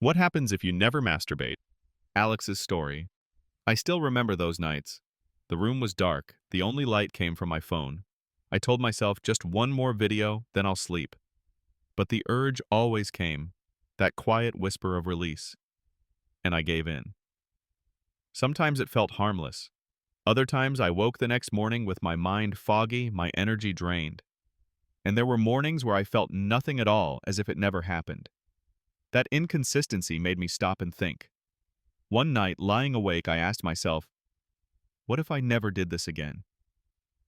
What happens if you never masturbate? Alex's story. I still remember those nights. The room was dark, the only light came from my phone. I told myself just one more video, then I'll sleep. But the urge always came, that quiet whisper of release. And I gave in. Sometimes it felt harmless. Other times I woke the next morning with my mind foggy, my energy drained. And there were mornings where I felt nothing at all, as if it never happened. That inconsistency made me stop and think. One night, lying awake, I asked myself, what if I never did this again?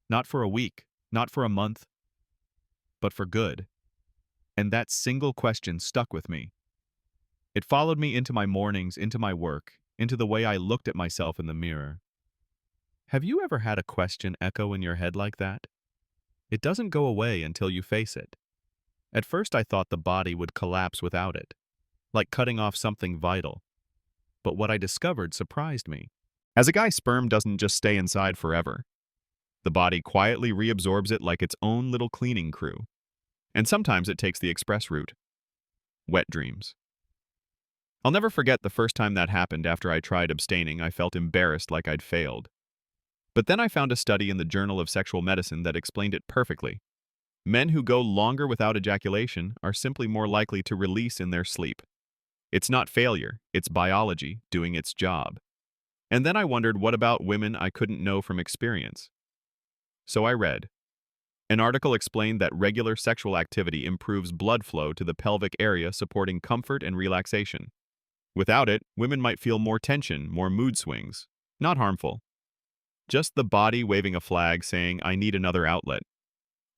Not for a week, not for a month, but for good. And that single question stuck with me. It followed me into my mornings, into my work, into the way I looked at myself in the mirror. Have you ever had a question echo in your head like that? It doesn't go away until you face it. At first I thought the body would collapse without it, like cutting off something vital. But what I discovered surprised me. As a guy, sperm doesn't just stay inside forever. The body quietly reabsorbs it like its own little cleaning crew. And sometimes it takes the express route. Wet dreams. I'll never forget the first time that happened. After I tried abstaining, I felt embarrassed, like I'd failed. But then I found a study in the Journal of Sexual Medicine that explained it perfectly. Men who go longer without ejaculation are simply more likely to release in their sleep. It's not failure, it's biology doing its job. And then I wondered, what about women I couldn't know from experience? So I read. An article explained that regular sexual activity improves blood flow to the pelvic area, supporting comfort and relaxation. Without it, women might feel more tension, more mood swings. Not harmful. Just the body waving a flag saying, I need another outlet.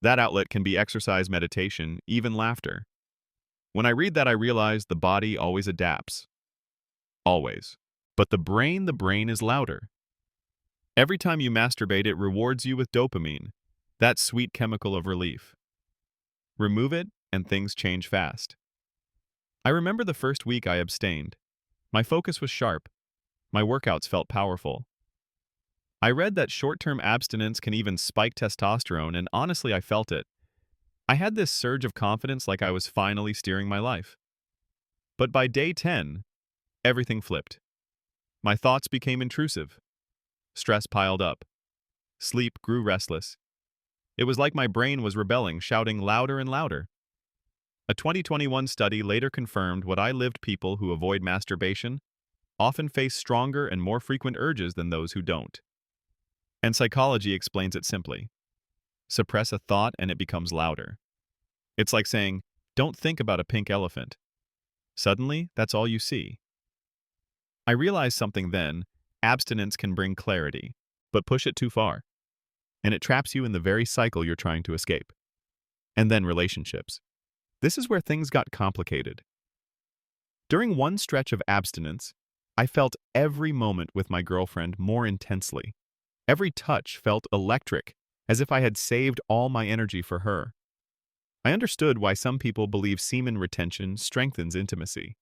That outlet can be exercise, meditation, even laughter. When I read that, I realize the body always adapts. Always. But the brain is louder. Every time you masturbate, it rewards you with dopamine, that sweet chemical of relief. Remove it, and things change fast. I remember the first week I abstained. My focus was sharp. My workouts felt powerful. I read that short-term abstinence can even spike testosterone, and honestly, I felt it. I had this surge of confidence, like I was finally steering my life. But by day 10, everything flipped. My thoughts became intrusive. Stress piled up. Sleep grew restless. It was like my brain was rebelling, shouting louder and louder. A 2021 study later confirmed what I lived. People who avoid masturbation often face stronger and more frequent urges than those who don't. And psychology explains it simply. Suppress a thought and it becomes louder. It's like saying, don't think about a pink elephant. Suddenly, that's all you see. I realized something then. Abstinence can bring clarity, but push it too far, and it traps you in the very cycle you're trying to escape. And then relationships. This is where things got complicated. During one stretch of abstinence, I felt every moment with my girlfriend more intensely. Every touch felt electric, as if I had saved all my energy for her. I understood why some people believe semen retention strengthens intimacy.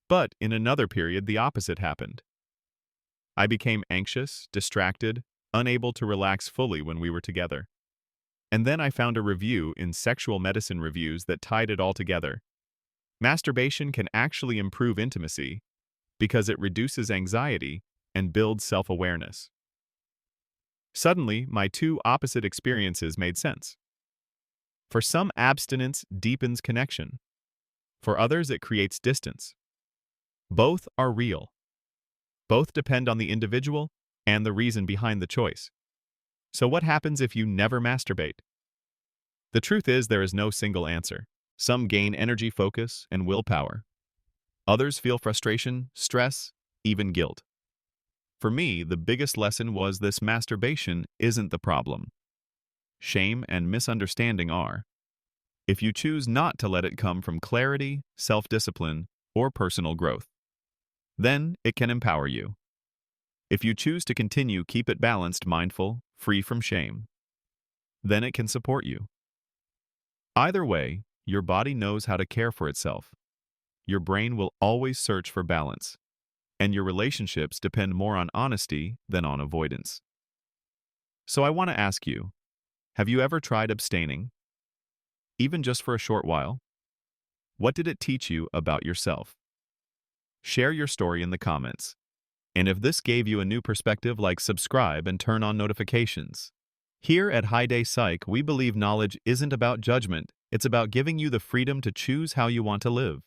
But in another period, the opposite happened. I became anxious, distracted, unable to relax fully when we were together. And then I found a review in Sexual Medicine Reviews that tied it all together. Masturbation can actually improve intimacy because it reduces anxiety and builds self-awareness. Suddenly, my two opposite experiences made sense. For some, abstinence deepens connection. For others, it creates distance. Both are real. Both depend on the individual and the reason behind the choice. So what happens if you never masturbate? The truth is, there is no single answer. Some gain energy, focus, and willpower. Others feel frustration, stress, even guilt. For me, the biggest lesson was this: masturbation isn't the problem. Shame and misunderstanding are. If you choose not to let it come from clarity, self-discipline, or personal growth, then it can empower you. If you choose to continue, keep it balanced, mindful, free from shame, then it can support you. Either way, your body knows how to care for itself. Your brain will always search for balance, and your relationships depend more on honesty than on avoidance. So I want to ask you, have you ever tried abstaining? Even just for a short while? What did it teach you about yourself? Share your story in the comments. And if this gave you a new perspective, like subscribe and turn on notifications. Here at Hi Day Psych, we believe knowledge isn't about judgment, it's about giving you the freedom to choose how you want to live.